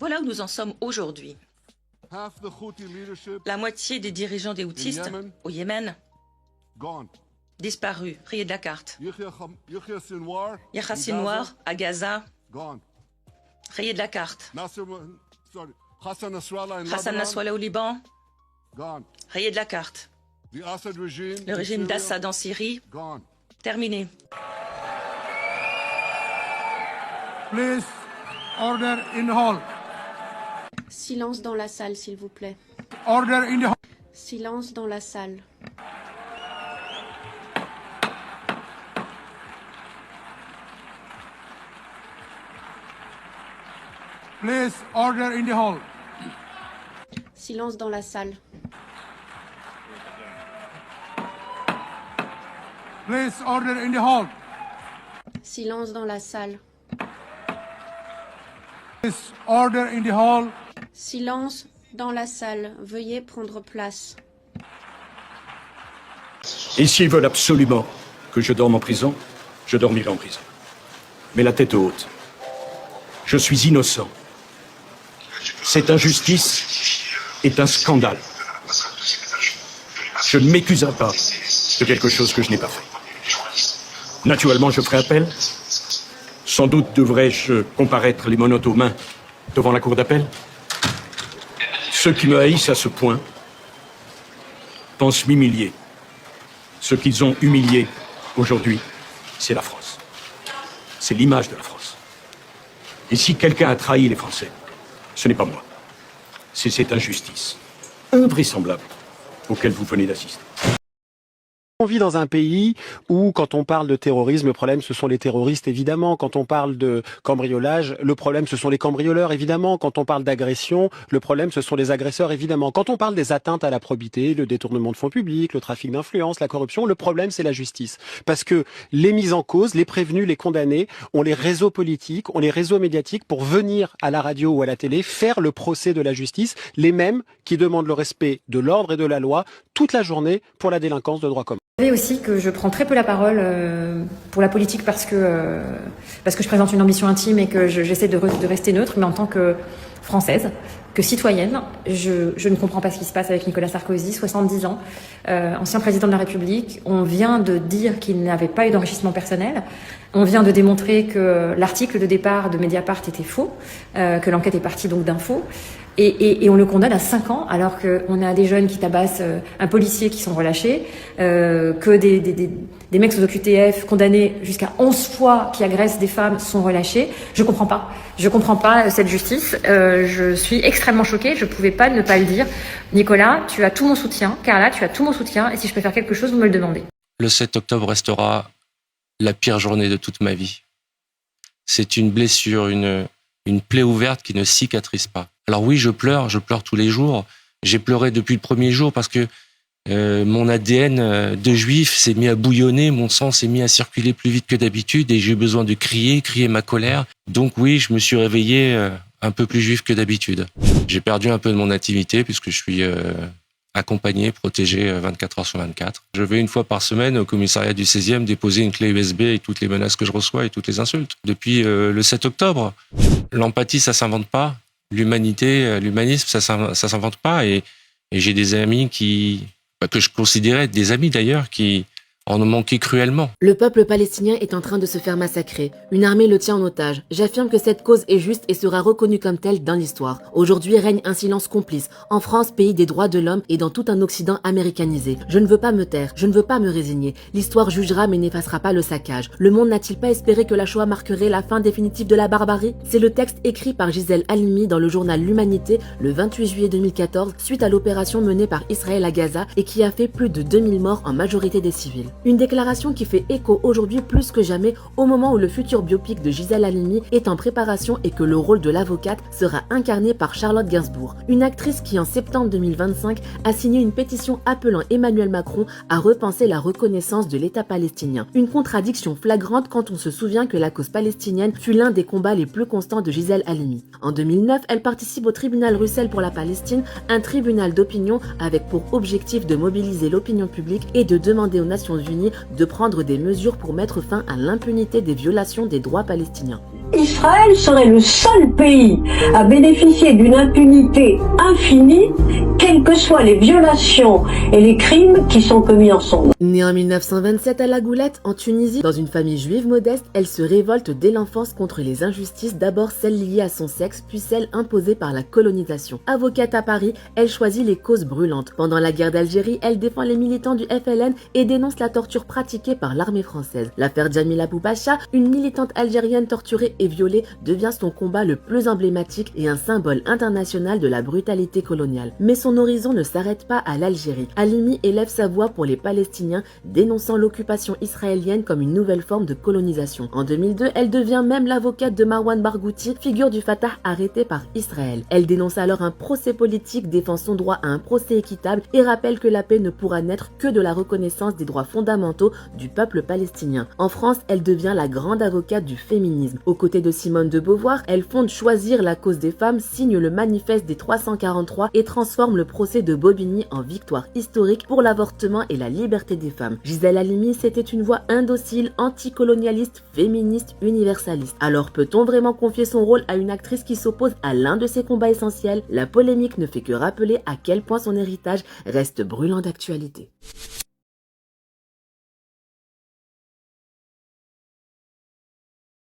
Voilà où nous en sommes aujourd'hui. La moitié des dirigeants des Houthis au Yémen disparus, rayés de la carte. Yahya Sinwar à Gaza, rayé de la carte. Hassan Nasrallah au Liban, rayé de la carte. Le régime d'Assad en Syrie, terminé. Please, order in the hall. Silence dans la salle, s'il vous plaît. Order in the hall. Silence dans la salle. Please, order in the hall. Silence dans la salle. Please, order in the hall. Silence dans la salle. Please, order in the hall. Silence dans la salle. Veuillez prendre place. Et s'ils veulent absolument que je dorme en prison, je dormirai en prison. Mais la tête haute. Je suis innocent. Cette injustice est un scandale. Je ne m'accuserai pas de quelque chose que je n'ai pas fait. Naturellement, je ferai appel. Sans doute devrais-je comparaître les menottes aux mains devant la cour d'appel. Ceux qui me haïssent à ce point pensent m'humilier. Ce qu'ils ont humilié aujourd'hui, c'est la France. C'est l'image de la France. Et si quelqu'un a trahi les Français, ce n'est pas moi. C'est cette injustice invraisemblable auquel vous venez d'assister. On vit dans un pays où, quand on parle de terrorisme, le problème, ce sont les terroristes, évidemment. Quand on parle de cambriolage, le problème, ce sont les cambrioleurs, évidemment. Quand on parle d'agression, le problème, ce sont les agresseurs, évidemment. Quand on parle des atteintes à la probité, le détournement de fonds publics, le trafic d'influence, la corruption, le problème, c'est la justice. Parce que les mises en cause, les prévenus, les condamnés, ont les réseaux politiques, ont les réseaux médiatiques pour venir à la radio ou à la télé faire le procès de la justice, les mêmes qui demandent le respect de l'ordre et de la loi toute la journée pour la délinquance de droit commun. Vous savez aussi que je prends très peu la parole pour la politique parce que je présente une ambition intime et que j'essaie de rester neutre, mais en tant que Française, que citoyenne, je ne comprends pas ce qui se passe avec Nicolas Sarkozy, 70 ans, ancien président de la République. On vient de dire qu'il n'avait pas eu d'enrichissement personnel. On vient de démontrer que l'article de départ de Mediapart était faux, que l'enquête est partie donc d'un faux. Et on le condamne à 5 ans, alors qu'on a des jeunes qui tabassent un policier qui sont relâchés, que des mecs sous OQTF condamnés jusqu'à 11 fois qui agressent des femmes sont relâchés. Je comprends pas cette justice. Je suis extrêmement choquée, je pouvais pas ne pas le dire. Nicolas, tu as tout mon soutien. Carla, tu as tout mon soutien. Et si je peux faire quelque chose, vous me le demandez. Le 7 octobre restera la pire journée de toute ma vie. C'est une blessure, une plaie ouverte qui ne cicatrise pas. Alors oui, je pleure tous les jours. J'ai pleuré depuis le premier jour parce que mon ADN de juif s'est mis à bouillonner, mon sang s'est mis à circuler plus vite que d'habitude et j'ai eu besoin de crier ma colère. Donc oui, je me suis réveillé un peu plus juif que d'habitude. J'ai perdu un peu de mon intimité puisque je suis accompagné, protégé 24 heures sur 24. Je vais une fois par semaine au commissariat du 16e déposer une clé USB avec toutes les menaces que je reçois et toutes les insultes. Depuis le 7 octobre, l'empathie, ça s'invente pas. L'humanisme, ça s'invente pas. Et j'ai des amis que je considérais des amis d'ailleurs, qui en ont manqué cruellement. Le peuple palestinien est en train de se faire massacrer. Une armée le tient en otage. J'affirme que cette cause est juste et sera reconnue comme telle dans l'histoire. Aujourd'hui règne un silence complice. En France, pays des droits de l'homme et dans tout un Occident américanisé. Je ne veux pas me taire, je ne veux pas me résigner. L'histoire jugera mais n'effacera pas le saccage. Le monde n'a-t-il pas espéré que la Shoah marquerait la fin définitive de la barbarie? C'est le texte écrit par Gisèle Halimi dans le journal L'Humanité le 28 juillet 2014 suite à l'opération menée par Israël à Gaza et qui a fait plus de 2000 morts en majorité des civils. Une déclaration qui fait écho aujourd'hui plus que jamais au moment où le futur biopic de Gisèle Halimi est en préparation et que le rôle de l'avocate sera incarné par Charlotte Gainsbourg, une actrice qui en septembre 2025 a signé une pétition appelant Emmanuel Macron à repenser la reconnaissance de l'État palestinien. Une contradiction flagrante quand on se souvient que la cause palestinienne fut l'un des combats les plus constants de Gisèle Halimi. En 2009, elle participe au tribunal Russell pour la Palestine, un tribunal d'opinion avec pour objectif de mobiliser l'opinion publique et de demander aux Nations Unies de prendre des mesures pour mettre fin à l'impunité des violations des droits palestiniens. Israël serait le seul pays à bénéficier d'une impunité infinie, quelles que soient les violations et les crimes qui sont commis en son nom. Née en 1927 à La Goulette, en Tunisie, dans une famille juive modeste, elle se révolte dès l'enfance contre les injustices, d'abord celles liées à son sexe, puis celles imposées par la colonisation. Avocate à Paris, elle choisit les causes brûlantes. Pendant la guerre d'Algérie, elle défend les militants du FLN et dénonce la torture pratiquée par l'armée française. L'affaire Djamila Boubacha, une militante algérienne torturée et violée, devient son combat le plus emblématique et un symbole international de la brutalité coloniale. Mais son horizon ne s'arrête pas à l'Algérie. Halimi élève sa voix pour les Palestiniens, dénonçant l'occupation israélienne comme une nouvelle forme de colonisation. En 2002, elle devient même l'avocate de Marwan Barghouti, figure du Fatah arrêté par Israël. Elle dénonce alors un procès politique, défend son droit à un procès équitable et rappelle que la paix ne pourra naître que de la reconnaissance des droits fondamentaux du peuple palestinien. En France, elle devient la grande avocate du féminisme. Aux côtés de Simone de Beauvoir, elle fonde Choisir la cause des femmes, signe le manifeste des 343 et transforme le procès de Bobigny en victoire historique pour l'avortement et la liberté des femmes. Gisèle Halimi, c'était une voix indocile, anticolonialiste, féministe, universaliste. Alors peut-on vraiment confier son rôle à une actrice qui s'oppose à l'un de ses combats essentiels? La polémique ne fait que rappeler à quel point son héritage reste brûlant d'actualité.